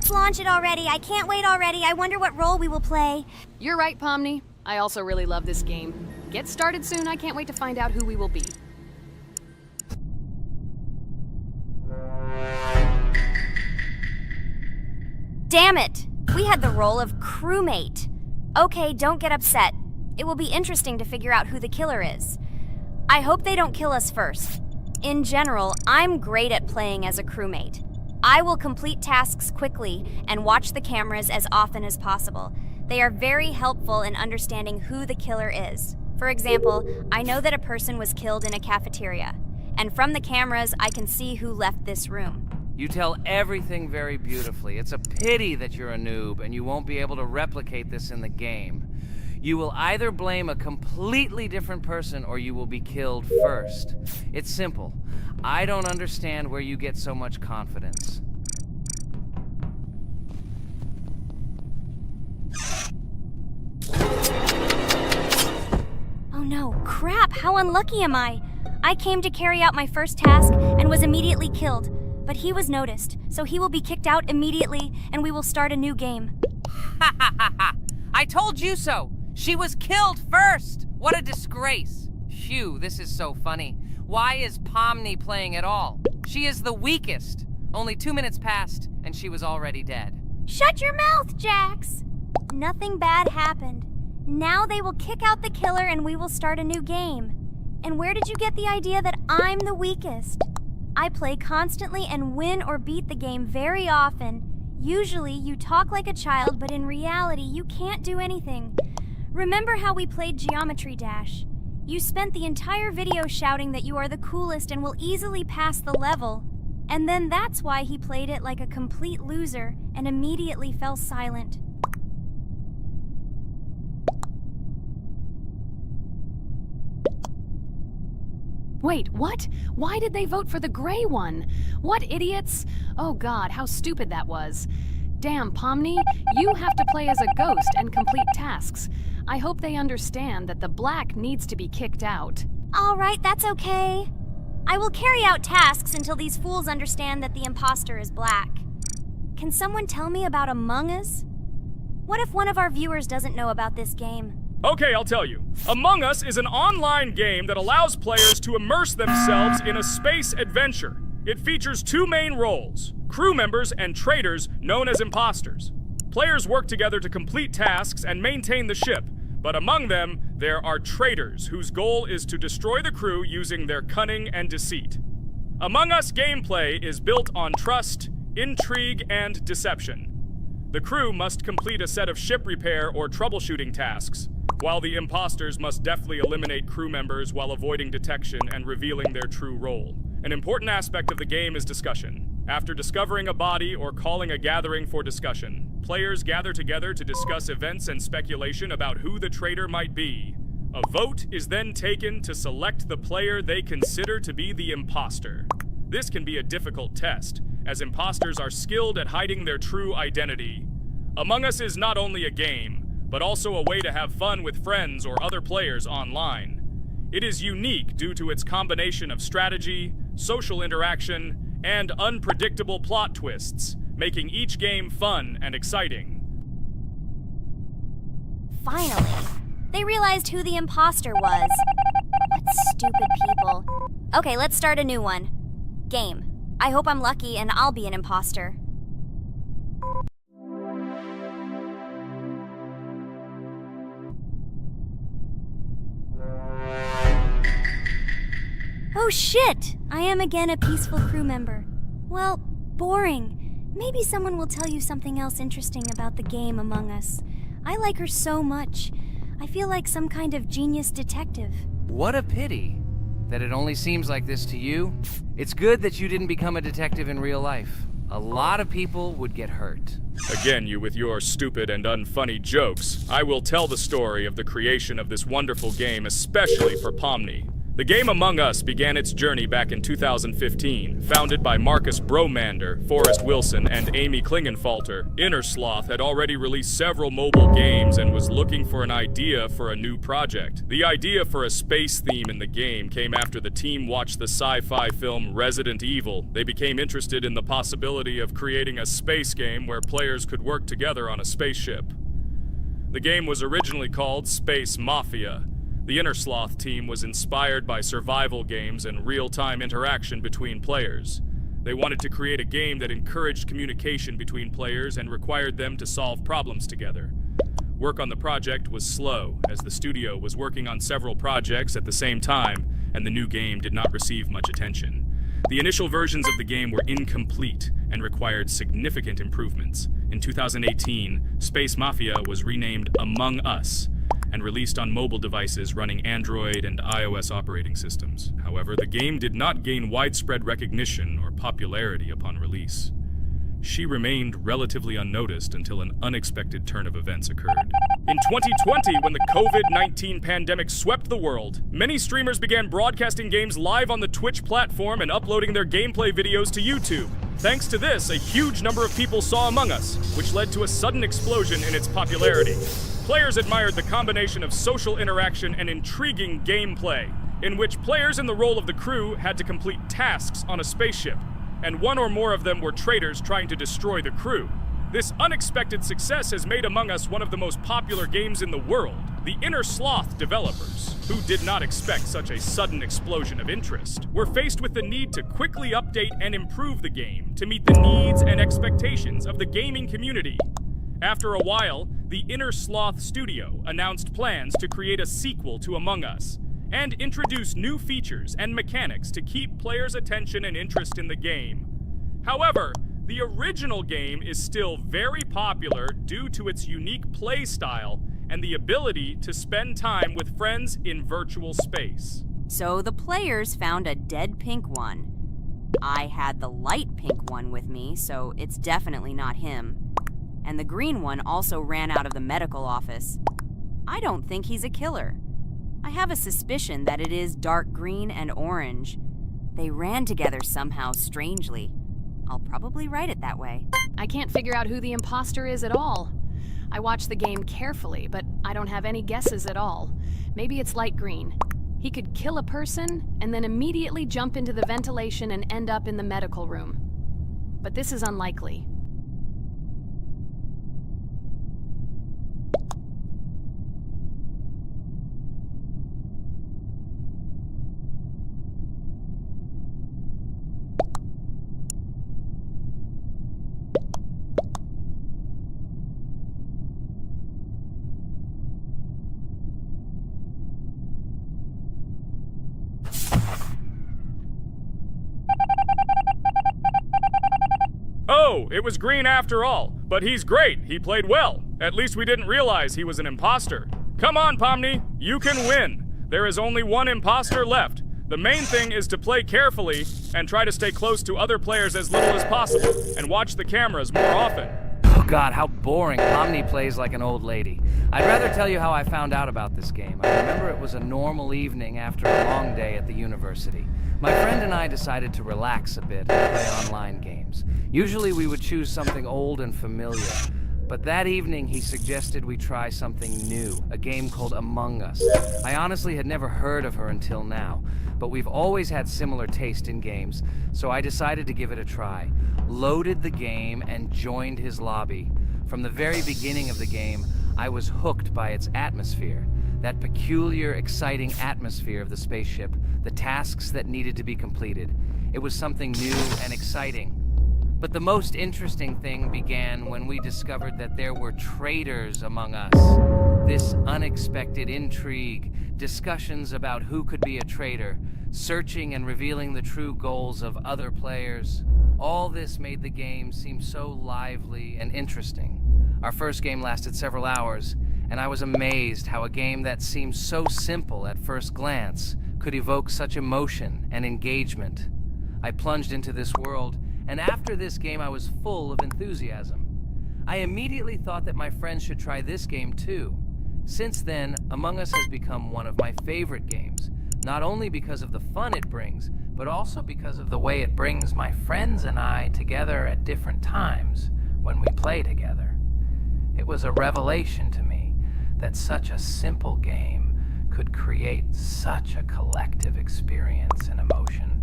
Let's launch it already. I can't wait already. I wonder what role we will play. You're right, Pomni. I also really love this game. Get started soon. I can't wait to find out who we will be. Damn it! We had the role of crewmate. Okay, don't get upset. It will be interesting to figure out who the killer is. I hope they don't kill us first. In general, I'm great at playing as a crewmate. I will complete tasks quickly and watch the cameras as often as possible. They are very helpful in understanding who the killer is. For example, I know that a person was killed in a cafeteria, and from the cameras, I can see who left this room. You tell everything very beautifully. It's a pity that you're a noob and you won't be able to replicate this in the game. You will either blame a completely different person or you will be killed first. It's simple. I don't understand where you get so much confidence. Oh no, crap, how unlucky am I? I came to carry out my first task and was immediately killed. But he was noticed, so he will be kicked out immediately, and we will start a new game. Ha ha ha ha! I told you so! She was killed first! What a disgrace! Phew, this is so funny. Why is Pomni playing at all? She is the weakest. Only 2 minutes passed, and she was already dead. Shut your mouth, Jax! Nothing bad happened. Now they will kick out the killer and we will start a new game. And where did you get the idea that I'm the weakest? I play constantly and win or beat the game very often. Usually you talk like a child, but in reality you can't do anything. Remember how we played Geometry Dash? You spent the entire video shouting that you are the coolest and will easily pass the level. And then that's why he played it like a complete loser and immediately fell silent. Wait, what? Why did they vote for the gray one? What idiots? Oh god, how stupid that was. Damn, Pomni, you have to play as a ghost and complete tasks. I hope they understand that the black needs to be kicked out. All right, that's okay. I will carry out tasks until these fools understand that the imposter is black. Can someone tell me about Among Us? What if one of our viewers doesn't know about this game? Okay, I'll tell you. Among Us is an online game that allows players to immerse themselves in a space adventure. It features 2 main roles, crew members and traitors known as imposters. Players work together to complete tasks and maintain the ship, but among them, there are traitors whose goal is to destroy the crew using their cunning and deceit. Among Us gameplay is built on trust, intrigue, and deception. The crew must complete a set of ship repair or troubleshooting tasks, while the imposters must deftly eliminate crew members while avoiding detection and revealing their true role. An important aspect of the game is discussion. After discovering a body or calling a gathering for discussion, players gather together to discuss events and speculation about who the traitor might be. A vote is then taken to select the player they consider to be the imposter. This can be a difficult test, as imposters are skilled at hiding their true identity. Among Us is not only a game, but also a way to have fun with friends or other players online. It is unique due to its combination of strategy, social interaction, and unpredictable plot twists, making each game fun and exciting. Finally, they realized who the imposter was. What stupid people. Okay, let's start a new one. Game. I hope I'm lucky and I'll be an imposter. Oh shit! I am again a peaceful crew member. Well, boring. Maybe someone will tell you something else interesting about the game Among Us. I like her so much. I feel like some kind of genius detective. What a pity that it only seems like this to you. It's good that you didn't become a detective in real life. A lot of people would get hurt. Again, you with your stupid and unfunny jokes. I will tell the story of the creation of this wonderful game, especially for Pomni. The game Among Us began its journey back in 2015. Founded by Marcus Bromander, Forrest Wilson, and Amy Klingenfalter, Innersloth had already released several mobile games and was looking for an idea for a new project. The idea for a space theme in the game came after the team watched the sci-fi film Resident Evil. They became interested in the possibility of creating a space game where players could work together on a spaceship. The game was originally called Space Mafia. The Innersloth team was inspired by survival games and real-time interaction between players. They wanted to create a game that encouraged communication between players and required them to solve problems together. Work on the project was slow, as the studio was working on several projects at the same time, and the new game did not receive much attention. The initial versions of the game were incomplete and required significant improvements. In 2018, Space Mafia was renamed Among Us and released on mobile devices running Android and iOS operating systems. However, the game did not gain widespread recognition or popularity upon release. She remained relatively unnoticed until an unexpected turn of events occurred. In 2020, when the COVID-19 pandemic swept the world, many streamers began broadcasting games live on the Twitch platform and uploading their gameplay videos to YouTube. Thanks to this, a huge number of people saw Among Us, which led to a sudden explosion in its popularity. Players admired the combination of social interaction and intriguing gameplay, in which players in the role of the crew had to complete tasks on a spaceship, and one or more of them were traitors trying to destroy the crew. This unexpected success has made Among Us one of the most popular games in the world. The Innersloth developers, who did not expect such a sudden explosion of interest, were faced with the need to quickly update and improve the game to meet the needs and expectations of the gaming community. After a while, the Innersloth studio announced plans to create a sequel to Among Us and introduce new features and mechanics to keep players' attention and interest in the game. However, the original game is still very popular due to its unique play style and the ability to spend time with friends in virtual space. So the players found a dead pink one. I had the light pink one with me, so it's definitely not him. And the green one also ran out of the medical office. I don't think he's a killer. I have a suspicion that it is dark green and orange. They ran together somehow strangely. I'll probably write it that way. I can't figure out who the imposter is at all. I watched the game carefully, but I don't have any guesses at all. Maybe it's light green. He could kill a person and then immediately jump into the ventilation and end up in the medical room. But this is unlikely. Oh, it was green after all, but he's great. He played well. At least we didn't realize he was an imposter. Come on, Pomni, you can win. There is only one imposter left. The main thing is to play carefully and try to stay close to other players as little as possible, and watch the cameras more often. Oh God, how boring. Pomni plays like an old lady. I'd rather tell you how I found out about this game. I remember it was a normal evening after a long day at the university. My friend and I decided to relax a bit and play online games. Usually we would choose something old and familiar, but that evening he suggested we try something new, a game called Among Us. I honestly had never heard of her until now, but we've always had similar taste in games, so I decided to give it a try. Loaded the game and joined his lobby. From the very beginning of the game, I was hooked by its atmosphere. That peculiar, exciting atmosphere of the spaceship, the tasks that needed to be completed. It was something new and exciting. But the most interesting thing began when we discovered that there were traitors among us. This unexpected intrigue, discussions about who could be a traitor, searching and revealing the true goals of other players. All this made the game seem so lively and interesting. Our first game lasted several hours, and I was amazed how a game that seemed so simple at first glance could evoke such emotion and engagement. I plunged into this world, and after this game I was full of enthusiasm. I immediately thought that my friends should try this game too. Since then, Among Us has become one of my favorite games, Not only because of the fun it brings, but also because of the way it brings my friends and I together at different times when we play together. It was a revelation to me that such a simple game could create such a collective experience and emotion,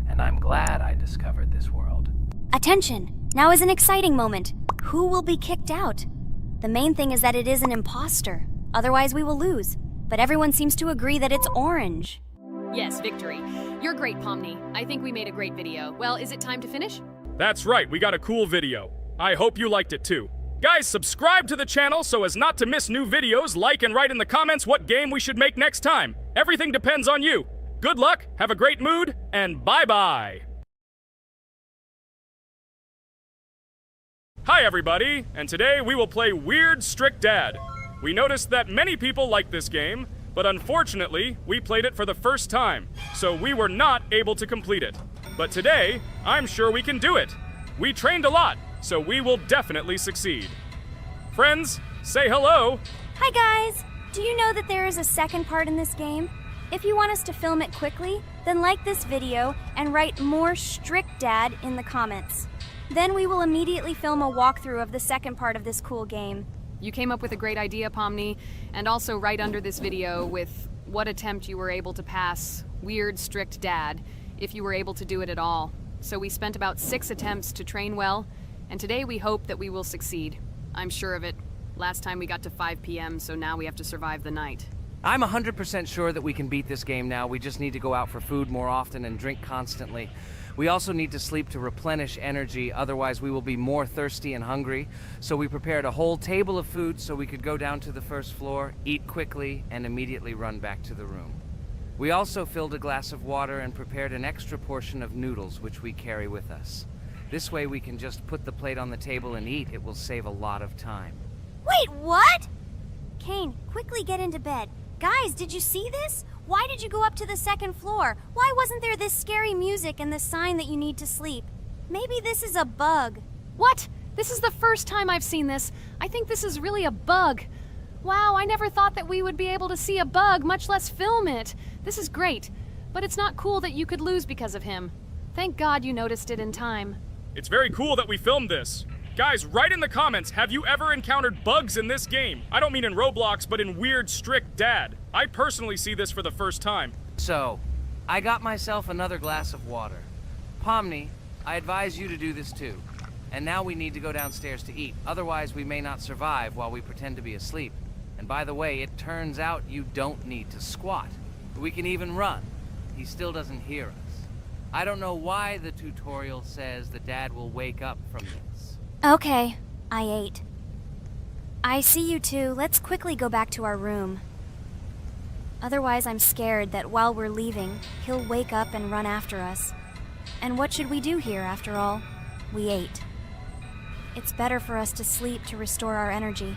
and I'm glad I discovered this world. Attention! Now is an exciting moment. Who will be kicked out? The main thing is that it is an imposter. Otherwise, we will lose. But everyone seems to agree that it's orange. Yes, victory. You're great, Pomni. I think we made a great video. Well, is it time to finish? That's right, we got a cool video. I hope you liked it too. Guys, subscribe to the channel so as not to miss new videos, like and write in the comments what game we should make next time. Everything depends on you. Good luck, have a great mood, and bye-bye. Hi everybody, and today we will play Weird Strict Dad. We noticed that many people like this game, but unfortunately, we played it for the first time, so we were not able to complete it. But today, I'm sure we can do it. We trained a lot, so we will definitely succeed. Friends, say hello. Hi guys! Do you know that there is a second part in this game? If you want us to film it quickly, then like this video and write more Strict Dad in the comments. Then we will immediately film a walkthrough of the second part of this cool game. You came up with a great idea, Pomni, and also right under this video with what attempt you were able to pass Weird Strict Dad, if you were able to do it at all. So we spent about 6 attempts to train well, and today we hope that we will succeed. I'm sure of it. Last time we got to 5 p.m., so now we have to survive the night. I'm 100% sure that we can beat this game now. We just need to go out for food more often and drink constantly. We also need to sleep to replenish energy, otherwise we will be more thirsty and hungry. So we prepared a whole table of food so we could go down to the first floor, eat quickly, and immediately run back to the room. We also filled a glass of water and prepared an extra portion of noodles, which we carry with us. This way we can just put the plate on the table and eat. It will save a lot of time. Wait, what? Kane, quickly get into bed. Guys, did you see this? Why did you go up to the second floor? Why wasn't there this scary music and the sign that you need to sleep? Maybe this is a bug. What? This is the first time I've seen this. I think this is really a bug. Wow, I never thought that we would be able to see a bug, much less film it. This is great, but it's not cool that you could lose because of him. Thank God you noticed it in time. It's very cool that we filmed this. Guys, write in the comments, have you ever encountered bugs in this game? I don't mean in Roblox, but in Weird Strict Dad. I personally see this for the first time. So, I got myself another glass of water. Pomni, I advise you to do this too. And now we need to go downstairs to eat. Otherwise, we may not survive while we pretend to be asleep. And by the way, it turns out you don't need to squat. We can even run. He still doesn't hear us. I don't know why the tutorial says that Dad will wake up from this. Okay, I ate. I see you two. Let's quickly go back to our room. Otherwise, I'm scared that while we're leaving, he'll wake up and run after us. And what should we do here, after all? We ate. It's better for us to sleep to restore our energy.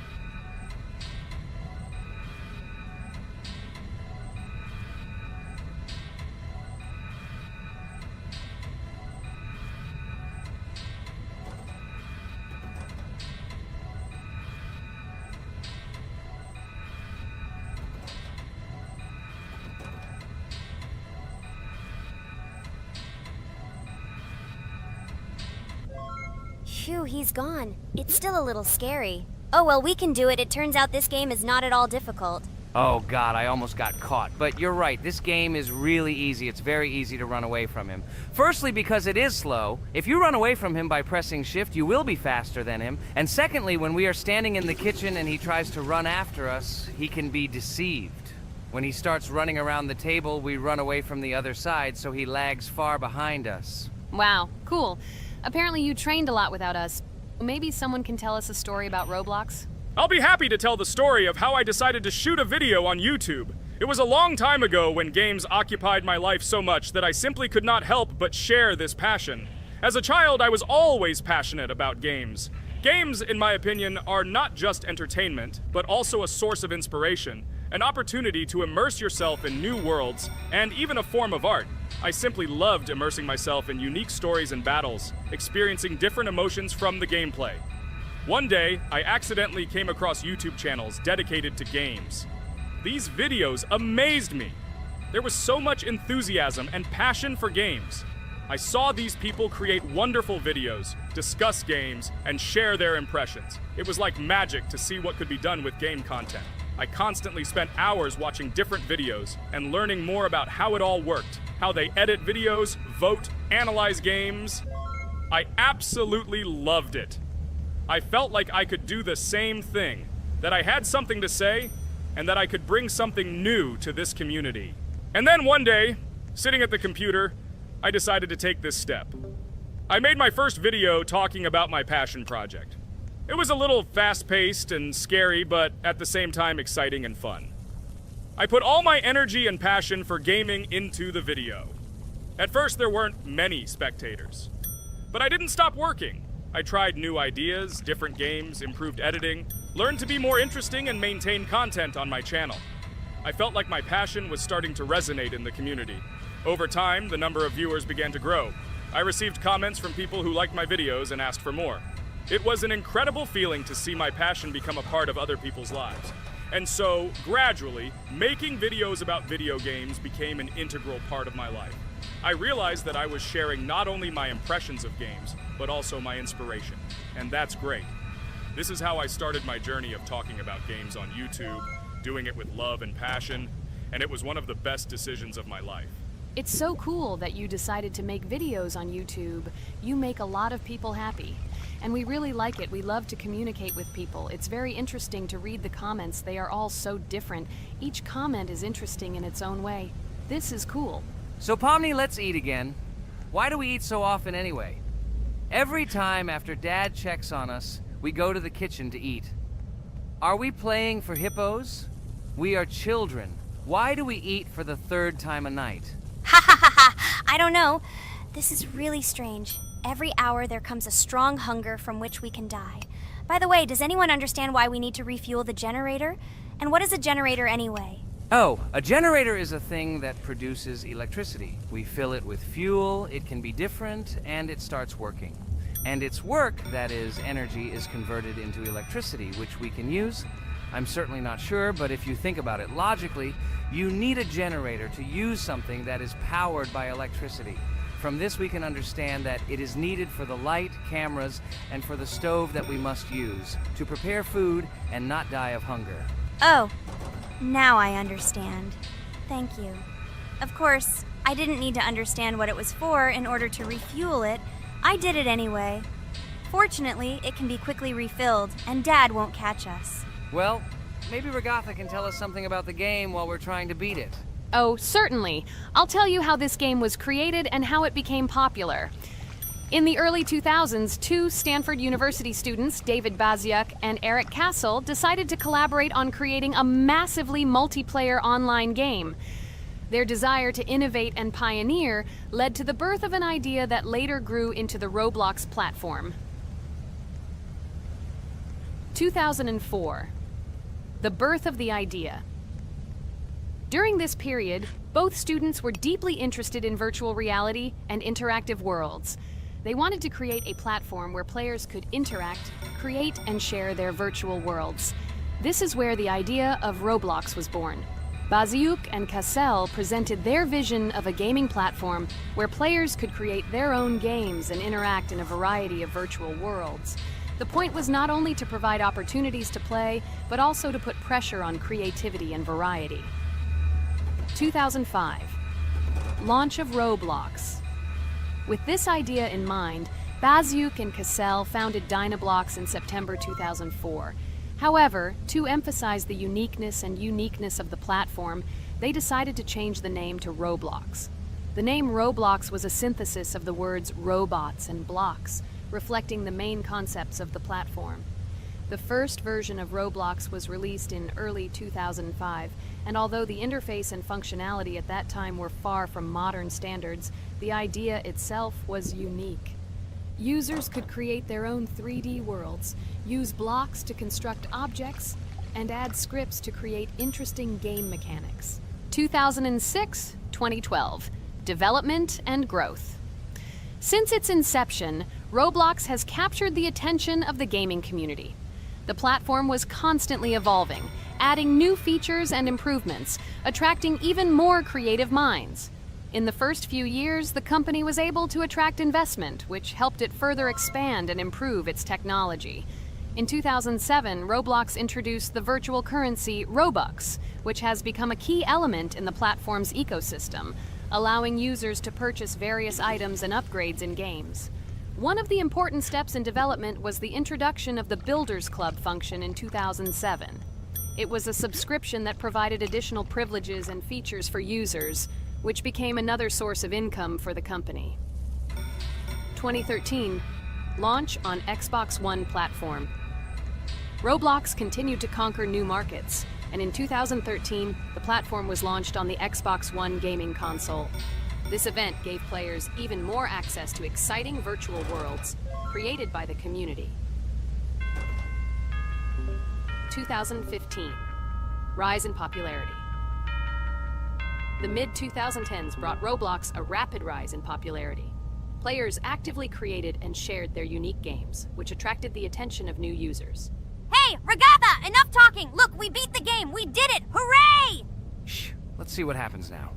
Phew, he's gone. It's still a little scary. Oh well, we can do it. It turns out this game is not at all difficult. Oh God, I almost got caught. But you're right, this game is really easy. It's very easy to run away from him. Firstly, because it is slow. If you run away from him by pressing shift, you will be faster than him. And secondly, when we are standing in the kitchen and he tries to run after us, he can be deceived. When he starts running around the table, we run away from the other side, so he lags far behind us. Wow, cool. Apparently you trained a lot without us. Maybe someone can tell us a story about Roblox? I'll be happy to tell the story of how I decided to shoot a video on YouTube. It was a long time ago when games occupied my life so much that I simply could not help but share this passion. As a child, I was always passionate about games. Games, in my opinion, are not just entertainment, but also a source of inspiration, an opportunity to immerse yourself in new worlds, and even a form of art. I simply loved immersing myself in unique stories and battles, experiencing different emotions from the gameplay. One day, I accidentally came across YouTube channels dedicated to games. These videos amazed me. There was so much enthusiasm and passion for games. I saw these people create wonderful videos, discuss games, and share their impressions. It was like magic to see what could be done with game content. I constantly spent hours watching different videos and learning more about how it all worked, how they edit videos, vote, analyze games. I absolutely loved it. I felt like I could do the same thing, that I had something to say, and that I could bring something new to this community. And then one day, sitting at the computer, I decided to take this step. I made my first video talking about my passion project. It was a little fast-paced and scary, but at the same time exciting and fun. I put all my energy and passion for gaming into the video. At first, there weren't many spectators. But I didn't stop working. I tried new ideas, different games, improved editing, learned to be more interesting, and maintain content on my channel. I felt like my passion was starting to resonate in the community. Over time, the number of viewers began to grow. I received comments from people who liked my videos and asked for more. It was an incredible feeling to see my passion become a part of other people's lives. And so, gradually, making videos about video games became an integral part of my life. I realized that I was sharing not only my impressions of games, but also my inspiration. And that's great. This is how I started my journey of talking about games on YouTube, doing it with love and passion, and it was one of the best decisions of my life. It's so cool that you decided to make videos on YouTube. You make a lot of people happy. And we really like it. We love to communicate with people. It's very interesting to read the comments. They are all so different. Each comment is interesting in its own way. This is cool. So Pomni, let's eat again. Why do we eat so often anyway? Every time after Dad checks on us, we go to the kitchen to eat. Are we playing for hippos? We are children. Why do we eat for the third time a night? Ha ha ha ha! I don't know. This is really strange. Every hour there comes a strong hunger from which we can die. By the way, does anyone understand why we need to refuel the generator? And what is a generator anyway? Oh, a generator is a thing that produces electricity. We fill it with fuel, it can be different, and it starts working. And its work, that is, energy, is converted into electricity, which we can use. I'm certainly not sure, but if you think about it logically, you need a generator to use something that is powered by electricity. From this we can understand that it is needed for the light, cameras, and for the stove that we must use, to prepare food and not die of hunger. Oh, now I understand. Thank you. Of course, I didn't need to understand what it was for in order to refuel it. I did it anyway. Fortunately, it can be quickly refilled, and Dad won't catch us. Well, maybe Regatha can tell us something about the game while we're trying to beat it. Oh, certainly. I'll tell you how this game was created and how it became popular. In the early 2000s, two Stanford University students, David Baziuk and Eric Castle, decided to collaborate on creating a massively multiplayer online game. Their desire to innovate and pioneer led to the birth of an idea that later grew into the Roblox platform. 2004. The birth of the idea. During this period, both students were deeply interested in virtual reality and interactive worlds. They wanted to create a platform where players could interact, create, and share their virtual worlds. This is where the idea of Roblox was born. Baziuk and Cassell presented their vision of a gaming platform where players could create their own games and interact in a variety of virtual worlds. The point was not only to provide opportunities to play, but also to put pressure on creativity and variety. 2005. Launch of Roblox. With this idea in mind, Baziuk and Cassell founded Dynablox in September 2004. However, to emphasize the uniqueness of the platform, they decided to change the name to Roblox. The name Roblox was a synthesis of the words robots and blocks, reflecting the main concepts of the platform. The first version of Roblox was released in early 2005, and although the interface and functionality at that time were far from modern standards, the idea itself was unique. Users could create their own 3D worlds, use blocks to construct objects, and add scripts to create interesting game mechanics. 2006-2012. Development and growth. Since its inception, Roblox has captured the attention of the gaming community. The platform was constantly evolving, adding new features and improvements, attracting even more creative minds. In the first few years, the company was able to attract investment, which helped it further expand and improve its technology. In 2007, Roblox introduced the virtual currency Robux, which has become a key element in the platform's ecosystem, allowing users to purchase various items and upgrades in games. One of the important steps in development was the introduction of the Builders Club function in 2007. It was a subscription that provided additional privileges and features for users, which became another source of income for the company. 2013, launch on Xbox One platform. Roblox continued to conquer new markets, and in 2013, the platform was launched on the Xbox One gaming console. This event gave players even more access to exciting virtual worlds created by the community. 2015, rise in popularity. The mid-2010s brought Roblox a rapid rise in popularity. Players actively created and shared their unique games, which attracted the attention of new users. Hey, Regatha, enough talking! Look, we beat the game! We did it! Hooray! Shh, let's see what happens now.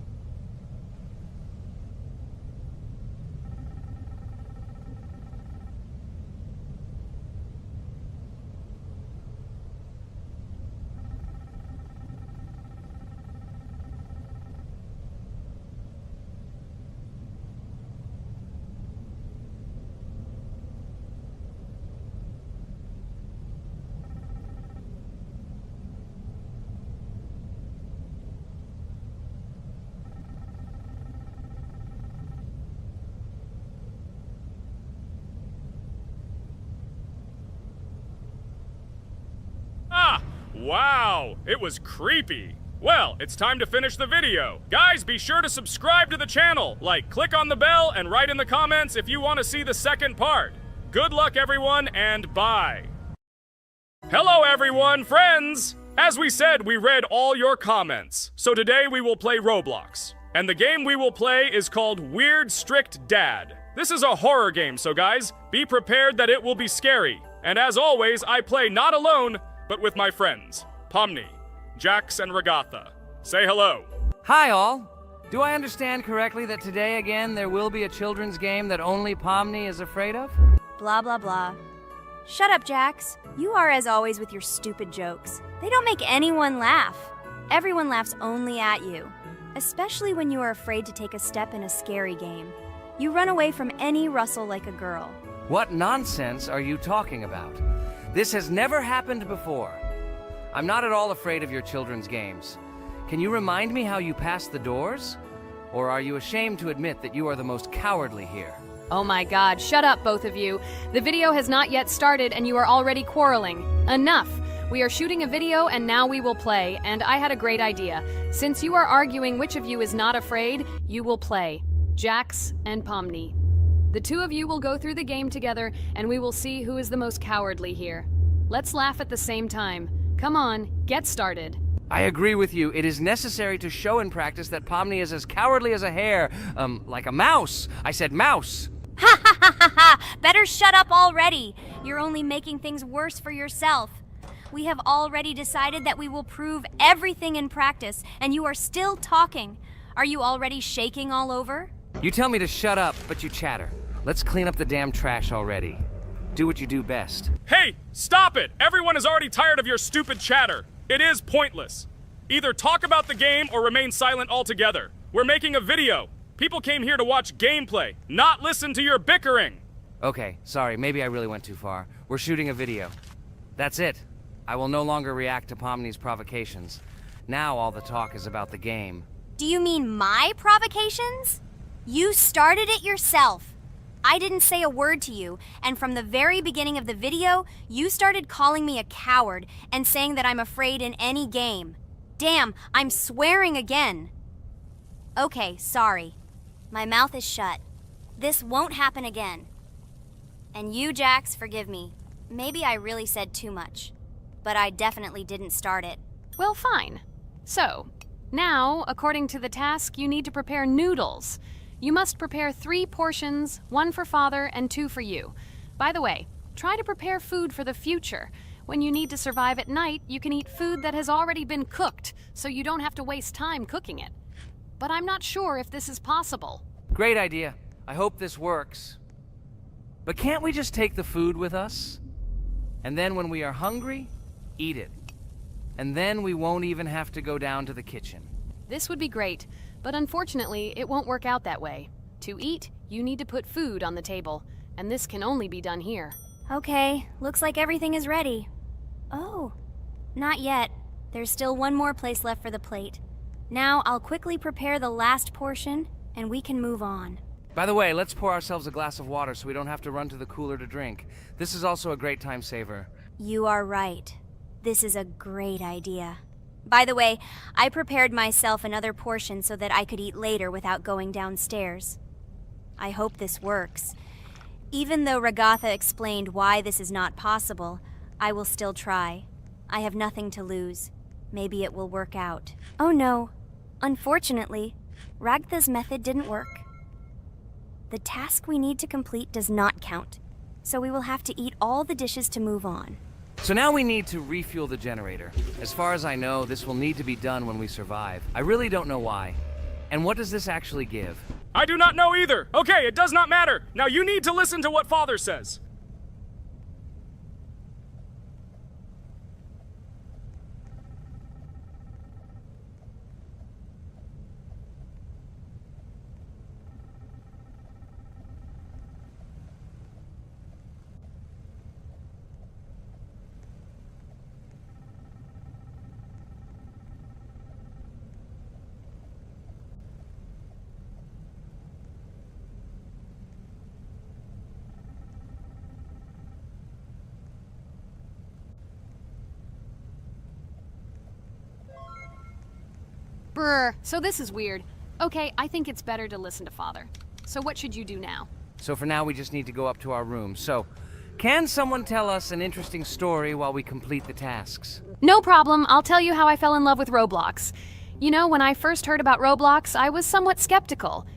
Wow, it was creepy. Well, it's time to finish the video. Guys, be sure to subscribe to the channel. Click on the bell and write in the comments if you want to see the second part. Good luck, everyone, and bye. Hello, everyone, friends! As we said, we read all your comments. So today we will play Roblox. And the game we will play is called Weird Strict Dad. This is a horror game, so guys, be prepared that it will be scary. And as always, I play not alone, but with my friends, Pomni, Jax, and Regatha. Say hello. Hi, all. Do I understand correctly that today again there will be a children's game that only Pomni is afraid of? Blah, blah, blah. Shut up, Jax. You are as always with your stupid jokes. They don't make anyone laugh. Everyone laughs only at you, especially when you are afraid to take a step in a scary game. You run away from any rustle like a girl. What nonsense are you talking about? This has never happened before. I'm not at all afraid of your children's games. Can you remind me how you passed the doors? Or are you ashamed to admit that you are the most cowardly here? Oh my god, shut up, both of you. The video has not yet started and you are already quarreling. Enough! We are shooting a video and now we will play, and I had a great idea. Since you are arguing which of you is not afraid, you will play. Jax and Pomni. The two of you will go through the game together, and we will see who is the most cowardly here. Let's laugh at the same time. Come on, get started. I agree with you. It is necessary to show in practice that Pomni is as cowardly as a hare. Like a mouse. I said mouse. Ha ha ha ha ha! Better shut up already. You're only making things worse for yourself. We have already decided that we will prove everything in practice, and you are still talking. Are you already shaking all over? You tell me to shut up, but you chatter. Let's clean up the damn trash already. Do what you do best. Hey, stop it! Everyone is already tired of your stupid chatter. It is pointless. Either talk about the game or remain silent altogether. We're making a video. People came here to watch gameplay, not listen to your bickering. Okay, sorry, maybe I really went too far. We're shooting a video. That's it. I will no longer react to Pomni's provocations. Now all the talk is about the game. Do you mean my provocations? You started it yourself. I didn't say a word to you, and from the very beginning of the video, you started calling me a coward and saying that I'm afraid in any game. Damn, I'm swearing again. Okay, sorry. My mouth is shut. This won't happen again. And you, Jax, forgive me. Maybe I really said too much, but I definitely didn't start it. Well, fine. So, now, according to the task, you need to prepare noodles. You must prepare 3 portions, 1 for father and 2 for you. By the way, try to prepare food for the future. When you need to survive at night, you can eat food that has already been cooked, so you don't have to waste time cooking it. But I'm not sure if this is possible. Great idea. I hope this works. But can't we just take the food with us? And then when we are hungry, eat it. And then we won't even have to go down to the kitchen. This would be great, but unfortunately, it won't work out that way. To eat, you need to put food on the table, and this can only be done here. Okay, looks like everything is ready. Oh, not yet. There's still one more place left for the plate. Now I'll quickly prepare the last portion, and we can move on. By the way, let's pour ourselves a glass of water so we don't have to run to the cooler to drink. This is also a great time saver. You are right. This is a great idea. By the way, I prepared myself another portion so that I could eat later without going downstairs. I hope this works. Even though Ragatha explained why this is not possible, I will still try. I have nothing to lose. Maybe it will work out. Oh no. Unfortunately, Ragatha's method didn't work. The task we need to complete does not count, so we will have to eat all the dishes to move on. So now we need to refuel the generator. As far as I know, this will need to be done when we survive. I really don't know why. And what does this actually give? I do not know either. Okay, it does not matter. Now you need to listen to what Father says. Brr, so this is weird. Okay, I think it's better to listen to Father. So what should you do now? So for now, we just need to go up to our room. So, can someone tell us an interesting story while we complete the tasks? No problem, I'll tell you how I fell in love with Roblox. You know, when I first heard about Roblox, I was somewhat skeptical.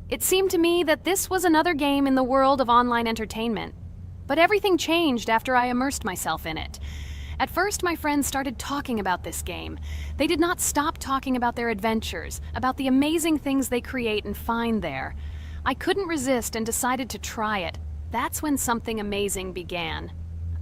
It seemed to me that this was another game in the world of online entertainment. But everything changed after I immersed myself in it. At first, my friends started talking about this game. They did not stop talking about their adventures, about the amazing things they create and find there. I couldn't resist and decided to try it. That's when something amazing began.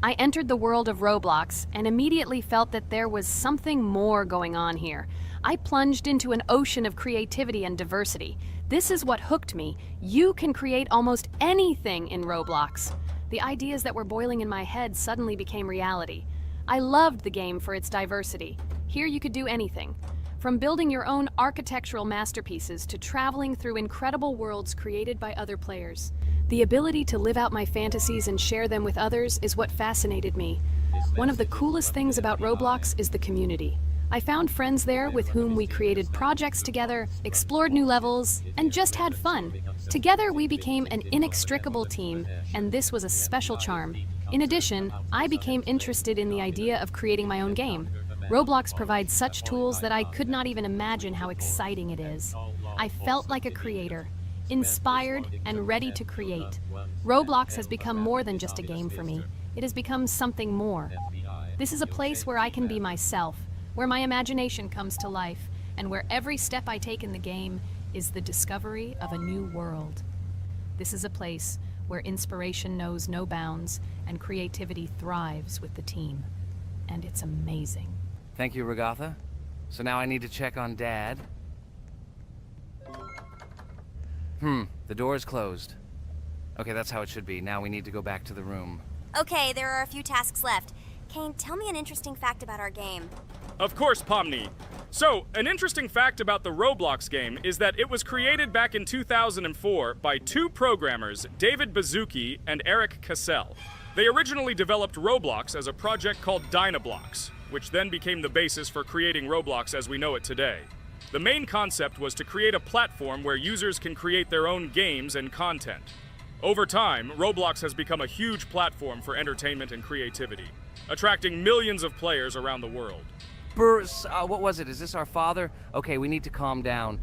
I entered the world of Roblox and immediately felt that there was something more going on here. I plunged into an ocean of creativity and diversity. This is what hooked me. You can create almost anything in Roblox. The ideas that were boiling in my head suddenly became reality. I loved the game for its diversity. Here you could do anything. From building your own architectural masterpieces to traveling through incredible worlds created by other players. The ability to live out my fantasies and share them with others is what fascinated me. One of the coolest things about Roblox is the community. I found friends there with whom we created projects together, explored new levels, and just had fun. Together we became an inextricable team, and this was a special charm. In addition, I became interested in the idea of creating my own game. Roblox provides such tools that I could not even imagine how exciting it is. I felt like a creator, inspired and ready to create. Roblox has become more than just a game for me. It has become something more. This is a place where I can be myself, where my imagination comes to life, and where every step I take in the game is the discovery of a new world. This is a place where inspiration knows no bounds and creativity thrives with the team. And it's amazing. Thank you, Ragatha. So now I need to check on Dad. The door is closed. Okay, that's how it should be. Now we need to go back to the room. Okay, there are a few tasks left. Kane, tell me an interesting fact about our game. Of course, Pomni. So, an interesting fact about the Roblox game is that it was created back in 2004 by two programmers, David Bazuki and Eric Cassell. They originally developed Roblox as a project called Dynablocks, which then became the basis for creating Roblox as we know it today. The main concept was to create a platform where users can create their own games and content. Over time, Roblox has become a huge platform for entertainment and creativity, attracting millions of players around the world. What was it? Is this our father? Okay, we need to calm down.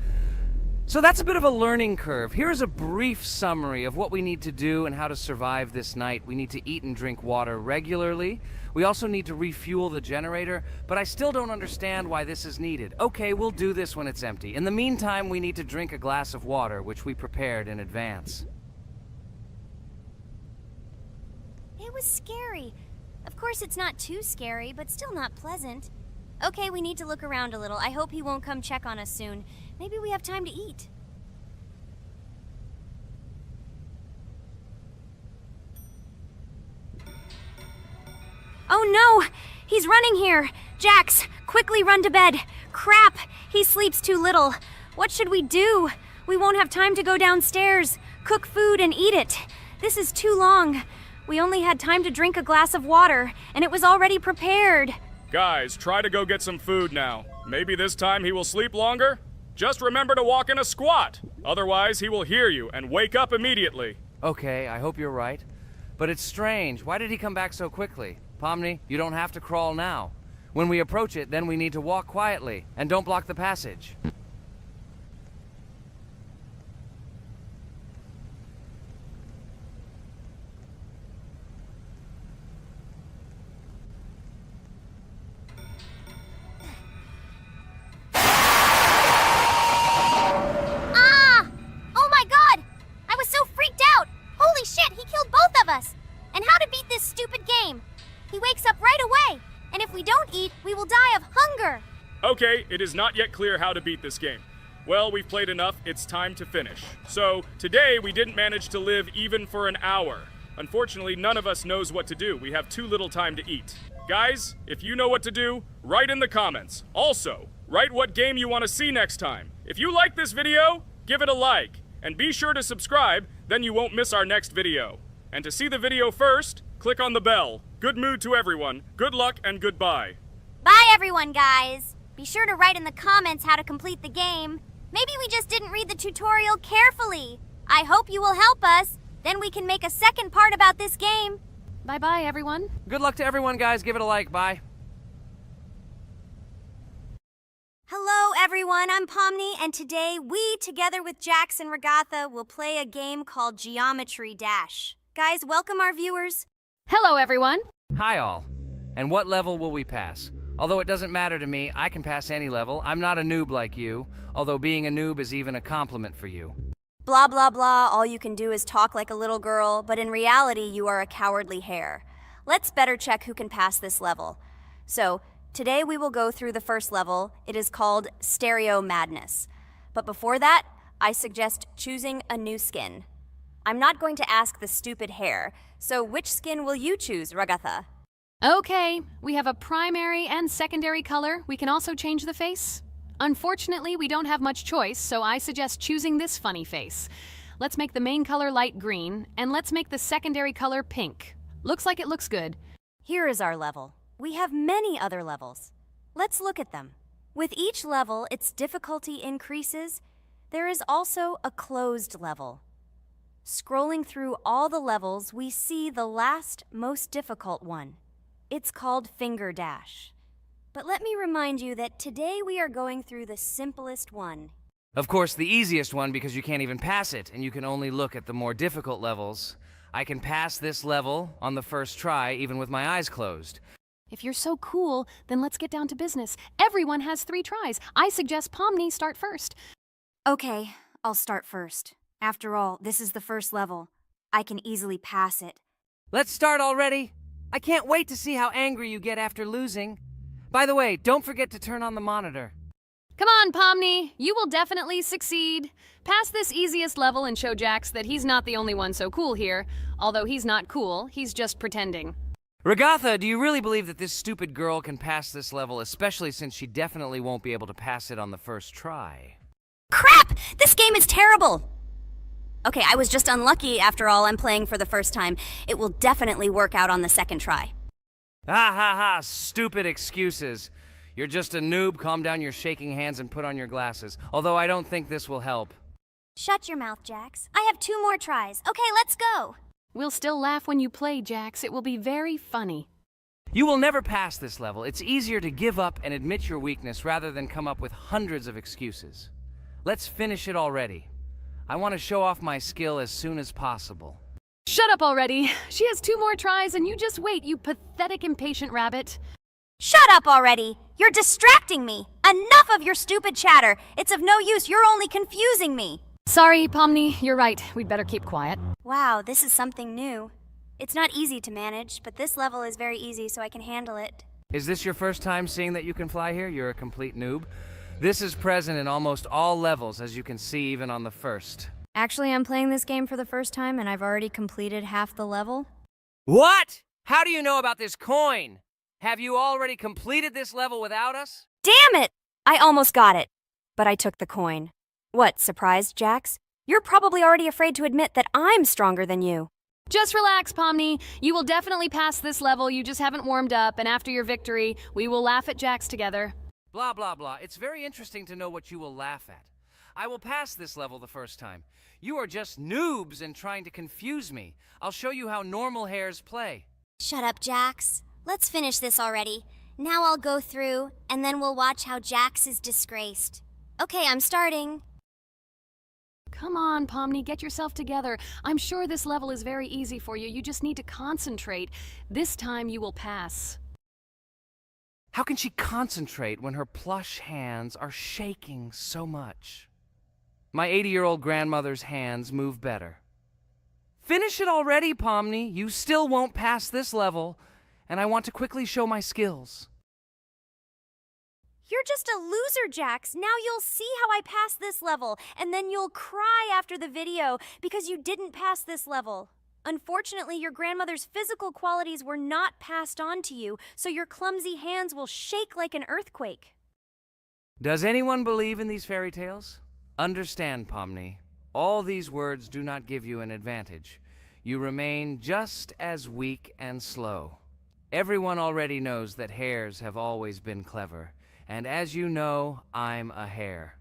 So that's a bit of a learning curve. Here is a brief summary of what we need to do and how to survive this night. We need to eat and drink water regularly. We also need to refuel the generator, but I still don't understand why this is needed. Okay, we'll do this when it's empty. In the meantime, we need to drink a glass of water, which we prepared in advance. It was scary. Of course, it's not too scary, but still not pleasant. Okay, we need to look around a little. I hope he won't come check on us soon. Maybe we have time to eat. Oh no! He's running here! Jax, quickly run to bed! Crap! He sleeps too little. What should we do? We won't have time to go downstairs, cook food, and eat it. This is too long. We only had time to drink a glass of water, and it was already prepared. Guys, try to go get some food now. Maybe this time he will sleep longer? Just remember to walk in a squat. Otherwise, he will hear you and wake up immediately. Okay, I hope you're right. But it's strange. Why did he come back so quickly? Pomni, you don't have to crawl now. When we approach it, then we need to walk quietly. And don't block the passage. And how to beat this stupid game. He wakes up right away, and if we don't eat, we will die of hunger. Okay, it is not yet clear how to beat this game. Well, we've played enough, it's time to finish. So, today we didn't manage to live even for an hour. Unfortunately, none of us knows what to do. We have too little time to eat. Guys, if you know what to do, write in the comments. Also, write what game you want to see next time. If you like this video, give it a like. And be sure to subscribe, then you won't miss our next video. And to see the video first, click on the bell. Good mood to everyone, good luck, and goodbye. Bye everyone, guys. Be sure to write in the comments how to complete the game. Maybe we just didn't read the tutorial carefully. I hope you will help us. Then we can make a second part about this game. Bye-bye, everyone. Good luck to everyone, guys. Give it a like. Bye. Hello everyone, I'm Pomni, and today we, together with Jax and Regatha, will play a game called Geometry Dash. Guys, welcome our viewers. Hello, everyone. Hi, all. And what level will we pass? Although it doesn't matter to me, I can pass any level. I'm not a noob like you, although being a noob is even a compliment for you. Blah blah blah, all you can do is talk like a little girl, but in reality you are a cowardly hare. Let's better check who can pass this level. So, today we will go through the first level. It is called Stereo Madness. But before that, I suggest choosing a new skin. I'm not going to ask the stupid hare, so which skin will you choose, Regatha? Okay, we have a primary and secondary color. We can also change the face. Unfortunately, we don't have much choice, so I suggest choosing this funny face. Let's make the main color light green, and let's make the secondary color pink. Looks like it looks good. Here is our level. We have many other levels. Let's look at them. With each level, its difficulty increases. There is also a closed level. Scrolling through all the levels, we see the last, most difficult one. It's called Finger Dash. But let me remind you that today we are going through the simplest one. Of course, the easiest one because you can't even pass it, and you can only look at the more difficult levels. I can pass this level on the first try, even with my eyes closed. If you're so cool, then let's get down to business. Everyone has 3 tries. I suggest Pomni start first. Okay, I'll start first. After all, this is the first level. I can easily pass it. Let's start already. I can't wait to see how angry you get after losing. By the way, don't forget to turn on the monitor. Come on, Pomni. You will definitely succeed. Pass this easiest level and show Jax that he's not the only one so cool here. Although he's not cool, he's just pretending. Regatha, do you really believe that this stupid girl can pass this level, especially since she definitely won't be able to pass it on the first try? Crap! This game is terrible! Okay, I was just unlucky. After all, I'm playing for the first time. It will definitely work out on the second try. Ha ha ha, stupid excuses. You're just a noob, calm down your shaking hands and put on your glasses. Although I don't think this will help. Shut your mouth, Jax. I have 2 more tries. Okay, let's go. We'll still laugh when you play, Jax. It will be very funny. You will never pass this level. It's easier to give up and admit your weakness rather than come up with hundreds of excuses. Let's finish it already. I want to show off my skill as soon as possible. Shut up already. She has 2 more tries and you just wait, you pathetic impatient rabbit. Shut up already! You're distracting me! Enough of your stupid chatter! It's of no use, you're only confusing me! Sorry, Pomni, you're right. We'd better keep quiet. Wow, this is something new. It's not easy to manage, but this level is very easy, so I can handle it. Is this your first time seeing that you can fly here? You're a complete noob. This is present in almost all levels, as you can see even on the first. Actually, I'm playing this game for the first time, and I've already completed half the level. What? How do you know about this coin? Have you already completed this level without us? Damn it! I almost got it, but I took the coin. What, surprised, Jax? You're probably already afraid to admit that I'm stronger than you. Just relax, Pomni. You will definitely pass this level, you just haven't warmed up, and after your victory, we will laugh at Jax together. Blah, blah, blah. It's very interesting to know what you will laugh at. I will pass this level the first time. You are just noobs and trying to confuse me. I'll show you how normal hares play. Shut up, Jax. Let's finish this already. Now I'll go through, and then we'll watch how Jax is disgraced. Okay, I'm starting. Come on, Pomni, get yourself together. I'm sure this level is very easy for you. You just need to concentrate. This time you will pass. How can she concentrate when her plush hands are shaking so much? My 80-year-old grandmother's hands move better. Finish it already, Pomni. You still won't pass this level, and I want to quickly show my skills. You're just a loser, Jax. Now you'll see how I pass this level, and then you'll cry after the video because you didn't pass this level. Unfortunately, your grandmother's physical qualities were not passed on to you, so your clumsy hands will shake like an earthquake. Does anyone believe in these fairy tales? Understand, Pomni. All these words do not give you an advantage. You remain just as weak and slow. Everyone already knows that hares have always been clever. And as you know, I'm a hare.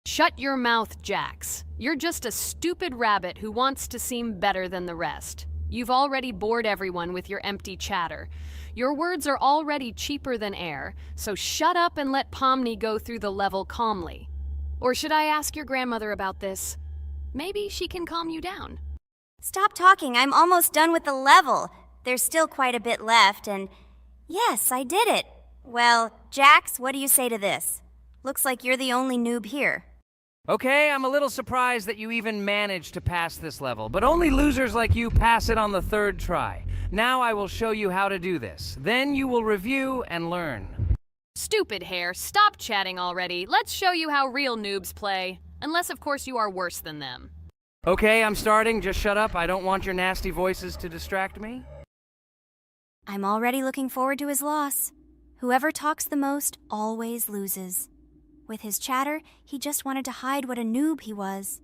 Shut your mouth, Jax. You're just a stupid rabbit who wants to seem better than the rest. You've already bored everyone with your empty chatter. Your words are already cheaper than air, so shut up and let Pomni go through the level calmly. Or should I ask your grandmother about this? Maybe she can calm you down. Stop talking. I'm almost done with the level. There's still quite a bit left, and yes, I did it. Well, Jax, what do you say to this? Looks like you're the only noob here. Okay, I'm a little surprised that you even managed to pass this level, but only losers like you pass it on the 3rd try. Now I will show you how to do this. Then you will review and learn. Stupid hare, stop chatting already. Let's show you how real noobs play. Unless, of course, you are worse than them. Okay, I'm starting. Just shut up. I don't want your nasty voices to distract me. I'm already looking forward to his loss. Whoever talks the most always loses. With his chatter, he just wanted to hide what a noob he was.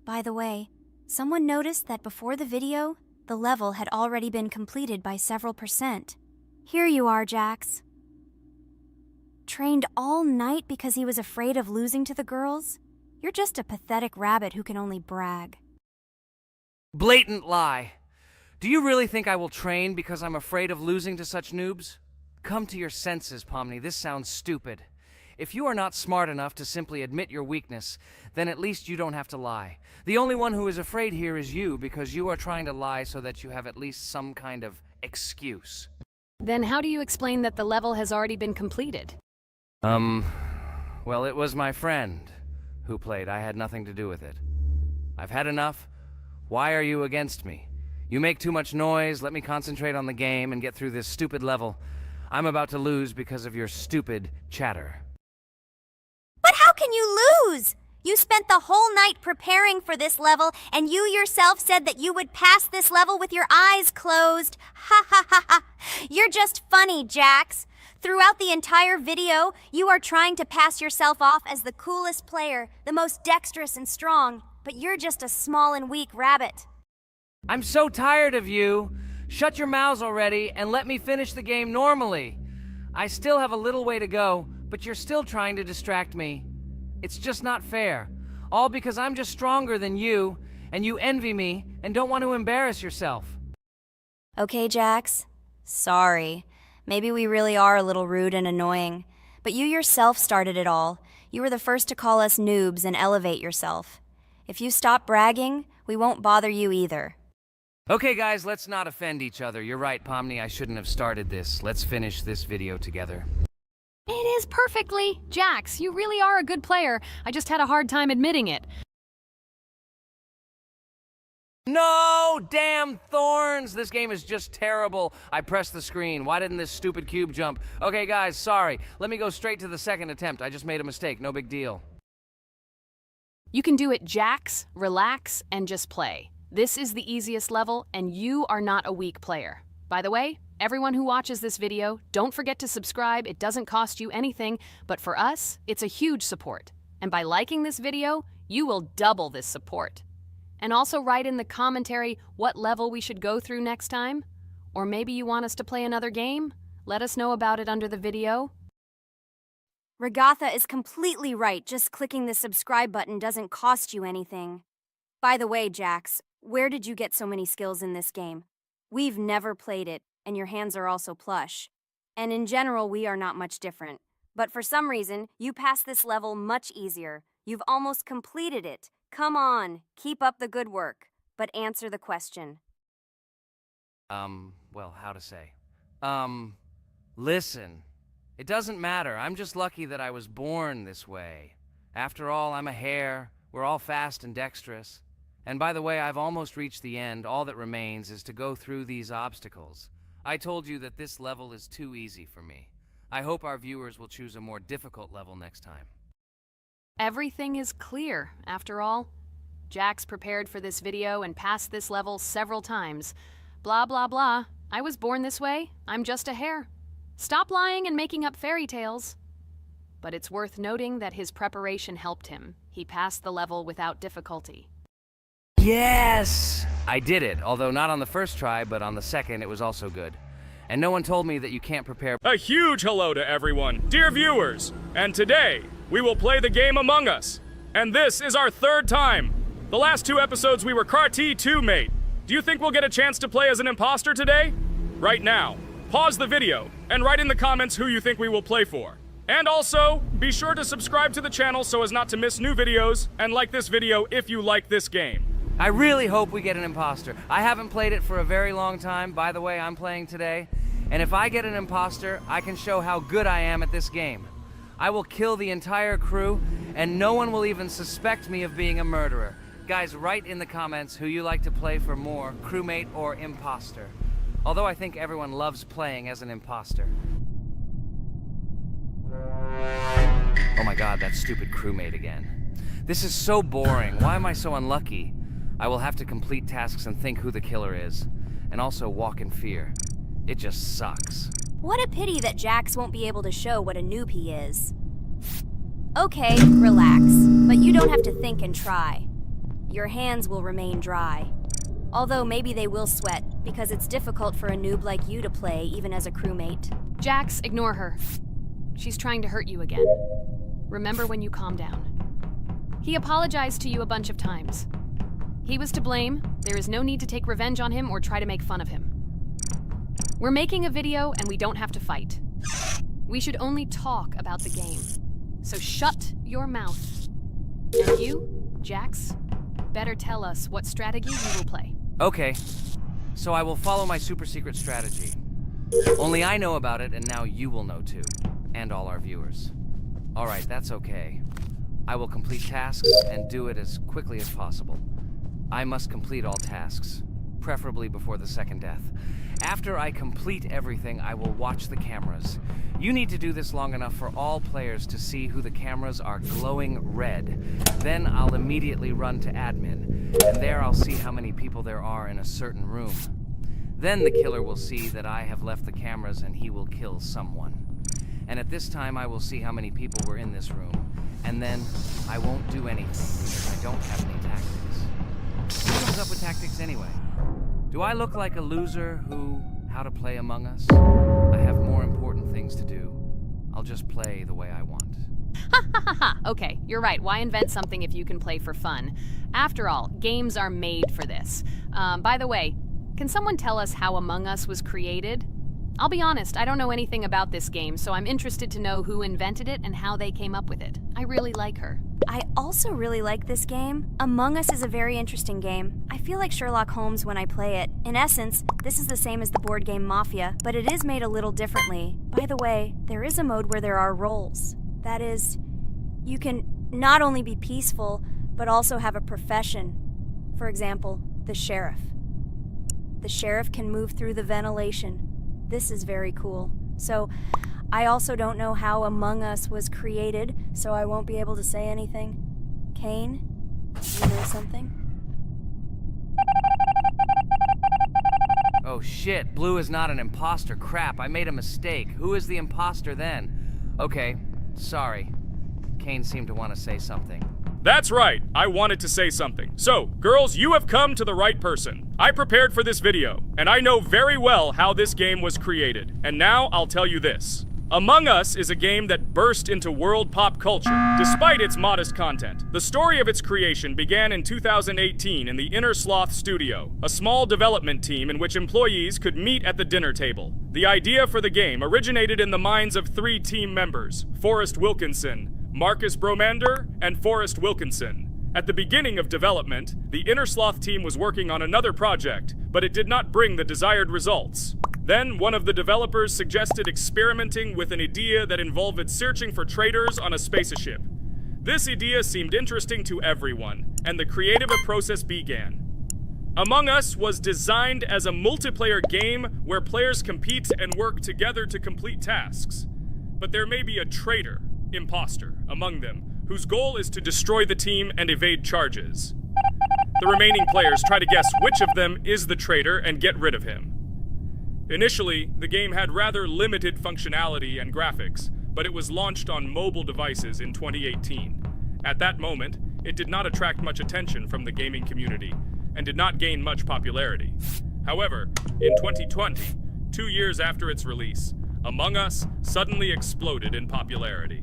By the way, someone noticed that before the video, the level had already been completed by several %. Here you are, Jax. Trained all night because he was afraid of losing to the girls? You're just a pathetic rabbit who can only brag. Blatant lie. Do you really think I will train because I'm afraid of losing to such noobs? Come to your senses, Pomni. This sounds stupid. If you are not smart enough to simply admit your weakness, then at least you don't have to lie. The only one who is afraid here is you, because you are trying to lie so that you have at least some kind of excuse. Then how do you explain that the level has already been completed? Well, it was my friend who played. I had nothing to do with it. I've had enough. Why are you against me? You make too much noise. Let me concentrate on the game and get through this stupid level. I'm about to lose because of your stupid chatter. But how can you lose? You spent the whole night preparing for this level, and you yourself said that you would pass this level with your eyes closed. Ha ha ha ha. You're just funny, Jax. Throughout the entire video, you are trying to pass yourself off as the coolest player, the most dexterous and strong, but you're just a small and weak rabbit. I'm so tired of you. Shut your mouths already and let me finish the game normally. I still have a little way to go, but you're still trying to distract me. It's just not fair. All because I'm just stronger than you, and you envy me and don't want to embarrass yourself. Okay, Jax. Sorry. Maybe we really are a little rude and annoying. But you yourself started it all. You were the first to call us noobs and elevate yourself. If you stop bragging, we won't bother you either. Okay, guys, let's not offend each other. You're right, Pomni, I shouldn't have started this. Let's finish this video together. It is perfectly. Jax, you really are a good player. I just had a hard time admitting it. No! Damn thorns! This game is just terrible. I pressed the screen. Why didn't this stupid cube jump? Okay, guys, sorry. Let me go straight to the second attempt. I just made a mistake. No big deal. You can do it, Jax, relax, and just play. This is the easiest level, and you are not a weak player. By the way, everyone who watches this video, don't forget to subscribe. It doesn't cost you anything, but for us, it's a huge support. And by liking this video, you will double this support. And also write in the commentary what level we should go through next time. Or maybe you want us to play another game? Let us know about it under the video. Regatha is completely right. Just clicking the subscribe button doesn't cost you anything. By the way, Jax, where did you get so many skills in this game? We've never played it, and your hands are also plush. And in general, we are not much different. But for some reason, you passed this level much easier. You've almost completed it. Come on, keep up the good work, but answer the question. Well, how to say? Listen. It doesn't matter. I'm just lucky that I was born this way. After all, I'm a hare. We're all fast and dexterous. And by the way, I've almost reached the end. All that remains is to go through these obstacles. I told you that this level is too easy for me. I hope our viewers will choose a more difficult level next time. Everything is clear, after all. Jax prepared for this video and passed this level several times. Blah, blah, blah. I was born this way. I'm just a hare. Stop lying and making up fairy tales. But it's worth noting that his preparation helped him. He passed the level without difficulty. Yes! I did it, although not on the first try, but on the second it was also good. And no one told me that you can't prepare. A huge hello to everyone, dear viewers. And today, we will play the game Among Us. And this is our third time. The last two episodes we were Carti 2 mate. Do you think we'll get a chance to play as an imposter today? Right now, pause the video and write in the comments who you think we will play for. And also, be sure to subscribe to the channel so as not to miss new videos, and like this video if you like this game. I really hope we get an imposter. I haven't played it for a very long time. By the way, I'm playing today. And if I get an imposter, I can show how good I am at this game. I will kill the entire crew, and no one will even suspect me of being a murderer. Guys, write in the comments who you like to play for more, crewmate or imposter. Although I think everyone loves playing as an imposter. Oh my god, that stupid crewmate again. This is so boring. Why am I so unlucky? I will have to complete tasks and think who the killer is, and also walk in fear. It just sucks. What a pity that Jax won't be able to show what a noob he is. Okay, relax, but you don't have to think and try. Your hands will remain dry. Although maybe they will sweat, because it's difficult for a noob like you to play, even as a crewmate. Jax, ignore her. She's trying to hurt you again. Remember when you calm down. He apologized to you a bunch of times. He was to blame. There is no need to take revenge on him or try to make fun of him. We're making a video and we don't have to fight. We should only talk about the game. So shut your mouth. And you, Jax, better tell us what strategy you will play. Okay, so I will follow my super secret strategy. Only I know about it, and now you will know too. And all our viewers. Alright, that's okay. I will complete tasks and do it as quickly as possible. I must complete all tasks, preferably before the second death. After I complete everything, I will watch the cameras. You need to do this long enough for all players to see who the cameras are glowing red. Then I'll immediately run to admin, and there I'll see how many people there are in a certain room. Then the killer will see that I have left the cameras and he will kill someone. And at this time I will see how many people were in this room. And then I won't do anything because I don't have any tactics. Who comes up with tactics anyway? Do I look like a loser who, how to play Among Us? I have more important things to do. I'll just play the way I want. Ha ha ha ha! Okay, you're right. Why invent something if you can play for fun? After all, games are made for this. By the way, can someone tell us how Among Us was created? I'll be honest, I don't know anything about this game, so I'm interested to know who invented it and how they came up with it. I really like her. I also really like this game. Among Us is a very interesting game. I feel like Sherlock Holmes when I play it. In essence, this is the same as the board game Mafia, but it is made a little differently. By the way, there is a mode where there are roles. That is, you can not only be peaceful, but also have a profession. For example, the sheriff. The sheriff can move through the ventilation. This is very cool. So, I also don't know how Among Us was created, so I won't be able to say anything. Kane, you know something? Oh shit, Blue is not an imposter. Crap, I made a mistake. Who is the imposter then? Okay, sorry. Kane seemed to want to say something. That's right, I wanted to say something. So, girls, you have come to the right person. I prepared for this video, and I know very well how this game was created. And now I'll tell you this. Among Us is a game that burst into world pop culture, despite its modest content. The story of its creation began in 2018 in the Inner Sloth Studio, a small development team in which employees could meet at the dinner table. The idea for the game originated in the minds of 3 team members, Forrest Wilkinson, Marcus Bromander, and Forrest Wilkinson. At the beginning of development, the Inner Sloth team was working on another project, but it did not bring the desired results. Then, one of the developers suggested experimenting with an idea that involved searching for traitors on a spaceship. This idea seemed interesting to everyone, and the creative process began. Among Us was designed as a multiplayer game where players compete and work together to complete tasks. But there may be a traitor, imposter, among them, whose goal is to destroy the team and evade charges. The remaining players try to guess which of them is the traitor and get rid of him. Initially, the game had rather limited functionality and graphics, but it was launched on mobile devices in 2018. At that moment, it did not attract much attention from the gaming community, and did not gain much popularity. However, in 2020, 2 years after its release, Among Us suddenly exploded in popularity.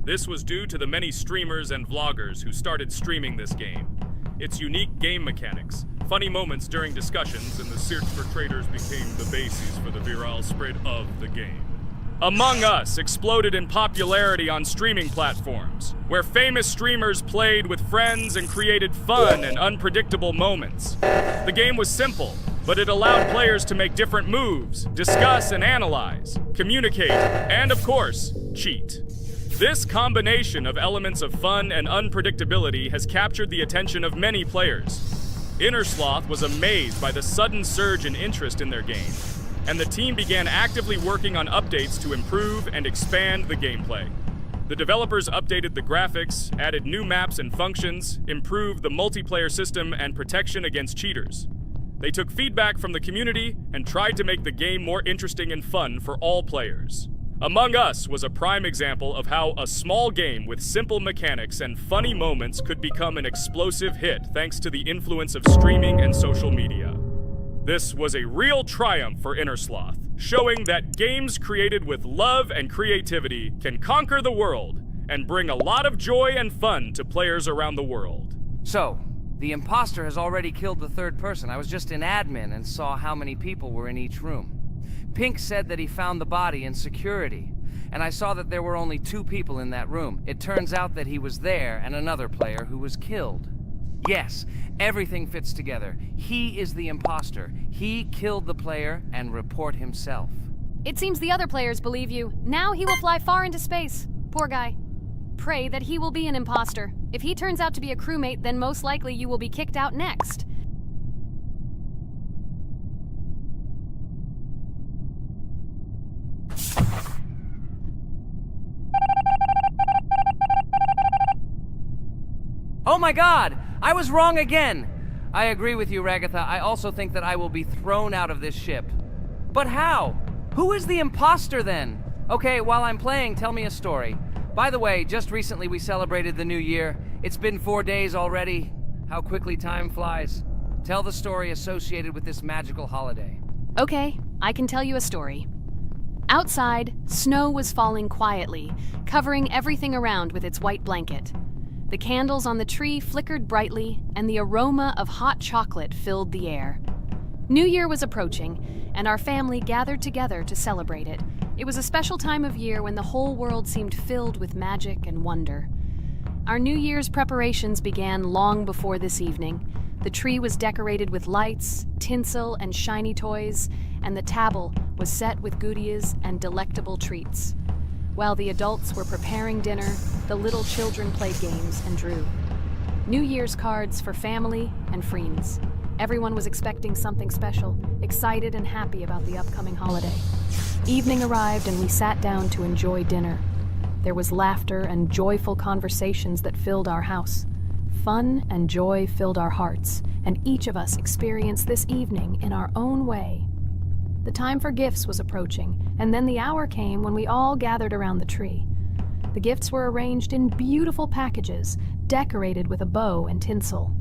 This was due to the many streamers and vloggers who started streaming this game. Its unique game mechanics, funny moments during discussions, and the search for traitors became the basis for the viral spread of the game. Among Us exploded in popularity on streaming platforms, where famous streamers played with friends and created fun and unpredictable moments. The game was simple, but it allowed players to make different moves, discuss and analyze, communicate, and of course, cheat. This combination of elements of fun and unpredictability has captured the attention of many players. Inner Sloth was amazed by the sudden surge in interest in their game, and the team began actively working on updates to improve and expand the gameplay. The developers updated the graphics, added new maps and functions, improved the multiplayer system and protection against cheaters. They took feedback from the community and tried to make the game more interesting and fun for all players. Among Us was a prime example of how a small game with simple mechanics and funny moments could become an explosive hit thanks to the influence of streaming and social media. This was a real triumph for Inner Sloth, showing that games created with love and creativity can conquer the world and bring a lot of joy and fun to players around the world. So, the imposter has already killed the third person. I was just in admin and saw how many people were in each room. Pink said that he found the body in security, and I saw that there were only 2 people in that room. It turns out that he was there and another player who was killed. Yes, everything fits together. He is the imposter. He killed the player and report himself. It seems the other players believe you. Now he will fly far into space. Poor guy. Pray that he will be an imposter. If he turns out to be a crewmate, then most likely you will be kicked out next. Oh my god! I was wrong again! I agree with you, Ragatha. I also think that I will be thrown out of this ship. But how? Who is the imposter then? Okay, while I'm playing, tell me a story. By the way, just recently we celebrated the new year. It's been 4 days already. How quickly time flies. Tell the story associated with this magical holiday. Okay, I can tell you a story. Outside, snow was falling quietly, covering everything around with its white blanket. The candles on the tree flickered brightly, and the aroma of hot chocolate filled the air. New Year was approaching, and our family gathered together to celebrate it. It was a special time of year when the whole world seemed filled with magic and wonder. Our New Year's preparations began long before this evening. The tree was decorated with lights, tinsel, and shiny toys, and the table was set with goodies and delectable treats. While the adults were preparing dinner, the little children played games and drew. New Year's cards for family and friends. Everyone was expecting something special, excited and happy about the upcoming holiday. Evening arrived and we sat down to enjoy dinner. There was laughter and joyful conversations that filled our house. Fun and joy filled our hearts, and each of us experienced this evening in our own way. The time for gifts was approaching, and then the hour came when we all gathered around the tree. The gifts were arranged in beautiful packages, decorated with a bow and tinsel.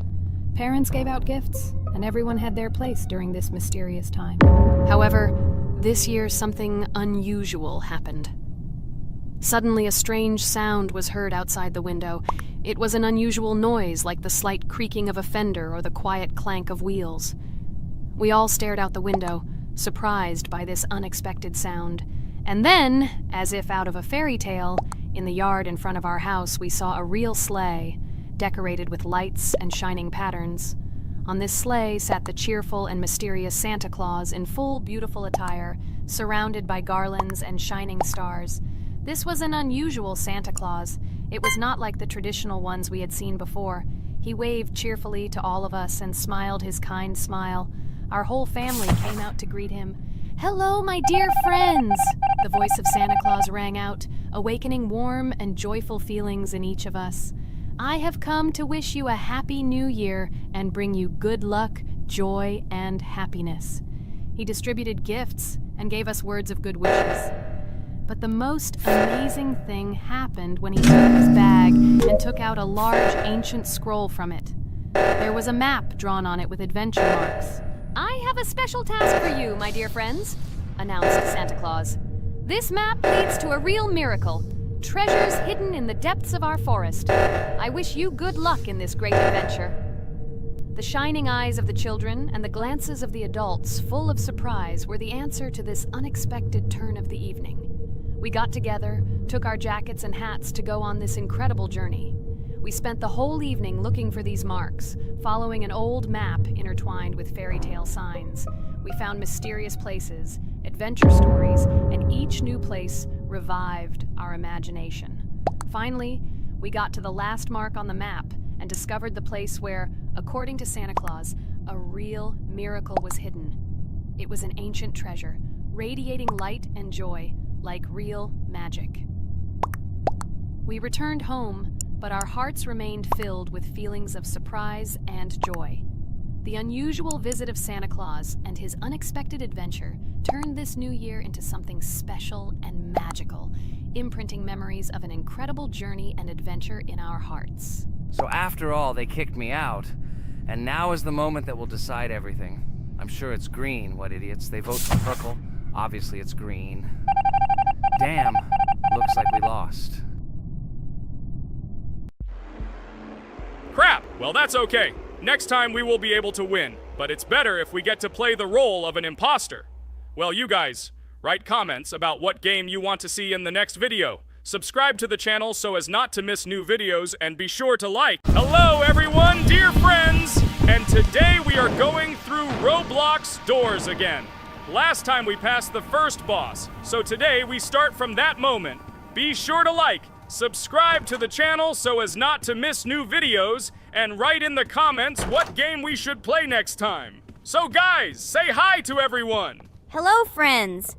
Parents gave out gifts, and everyone had their place during this mysterious time. However, this year something unusual happened. Suddenly a strange sound was heard outside the window. It was an unusual noise, like the slight creaking of a fender or the quiet clank of wheels. We all stared out the window, surprised by this unexpected sound. And then, as if out of a fairy tale, in the yard in front of our house we saw a real sleigh, decorated with lights and shining patterns. On this sleigh sat the cheerful and mysterious Santa Claus in full beautiful attire, surrounded by garlands and shining stars. This was an unusual Santa Claus. It was not like the traditional ones we had seen before. He waved cheerfully to all of us and smiled his kind smile. Our whole family came out to greet him. "Hello, my dear friends!" The voice of Santa Claus rang out, awakening warm and joyful feelings in each of us. "I have come to wish you a happy new year and bring you good luck, joy, and happiness." He distributed gifts and gave us words of good wishes. But the most amazing thing happened when he took his bag and took out a large ancient scroll from it. There was a map drawn on it with adventure marks. "I have a special task for you, my dear friends," announced Santa Claus. "This map leads to a real miracle. Treasures hidden in the depths of our forest. I wish you good luck in this great adventure." The shining eyes of the children and the glances of the adults, full of surprise, were the answer to this unexpected turn of the evening. We got together, took our jackets and hats to go on this incredible journey. We spent the whole evening looking for these marks, following an old map intertwined with fairy tale signs. We found mysterious places, adventure stories, and each new place revived our imagination. Finally, we got to the last mark on the map and discovered the place where, according to Santa Claus, a real miracle was hidden. It was an ancient treasure, radiating light and joy, like real magic. We returned home, but our hearts remained filled with feelings of surprise and joy. The unusual visit of Santa Claus and his unexpected adventure turned this new year into something special and magical, imprinting memories of an incredible journey and adventure in our hearts. So after all, they kicked me out, and now is the moment that will decide everything. I'm sure it's green, what idiots. They vote for purple. Obviously it's green. Damn, looks like we lost. Crap! Well, that's okay. Next time we will be able to win, but it's better if we get to play the role of an imposter. Well, you guys, write comments about what game you want to see in the next video. Subscribe to the channel so as not to miss new videos, and be sure to like. Hello everyone, dear friends! And today we are going through Roblox doors again. Last time we passed the first boss, so today we start from that moment. Be sure to like, subscribe to the channel so as not to miss new videos, and write in the comments what game we should play next time. So guys, say hi to everyone! Hello, friends.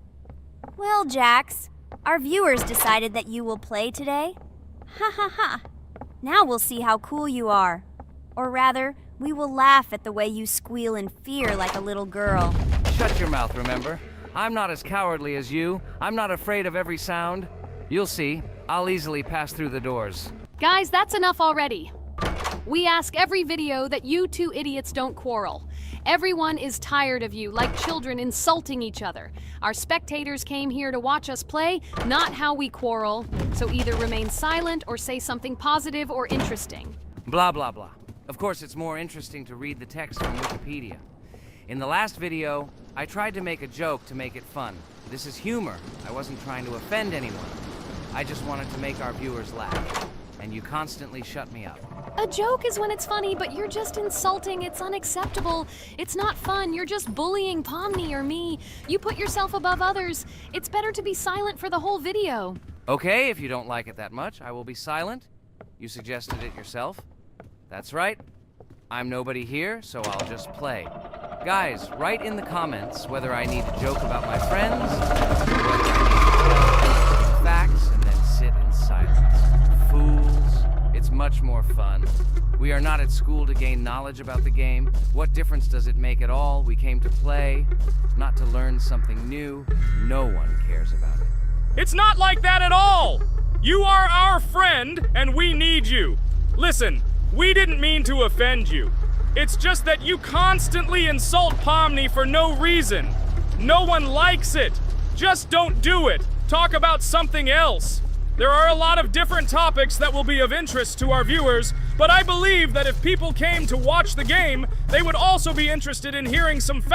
Well, Jax, our viewers decided that you will play today. Ha ha ha. Now we'll see how cool you are. Or rather, we will laugh at the way you squeal in fear like a little girl. Shut your mouth, remember? I'm not as cowardly as you. I'm not afraid of every sound. You'll see. I'll easily pass through the doors. Guys, that's enough already. We ask every video that you two idiots don't quarrel. Everyone is tired of you, like children insulting each other. Our spectators came here to watch us play, not how we quarrel. So either remain silent or say something positive or interesting. Blah, blah, blah. Of course, it's more interesting to read the text from Wikipedia. In the last video, I tried to make a joke to make it fun. This is humor. I wasn't trying to offend anyone. I just wanted to make our viewers laugh. And you constantly shut me up. A joke is when it's funny, but you're just insulting. It's unacceptable. It's not fun. You're just bullying Pomni or me. You put yourself above others. It's better to be silent for the whole video. Okay, if you don't like it that much, I will be silent. You suggested it yourself. That's right. I'm nobody here, so I'll just play. Guys, write in the comments whether I need to joke about my friends, or whether I need to tell facts and then sit in silence. Fools. It's much more fun. We are not at school to gain knowledge about the game. What difference does it make at all? We came to play, not to learn something new. No one cares about it. It's not like that at all! You are our friend, and we need you. Listen, we didn't mean to offend you. It's just that you constantly insult Pomni for no reason. No one likes it. Just don't do it. Talk about something else. There are a lot of different topics that will be of interest to our viewers, but I believe that if people came to watch the game, they would also be interested in hearing some facts.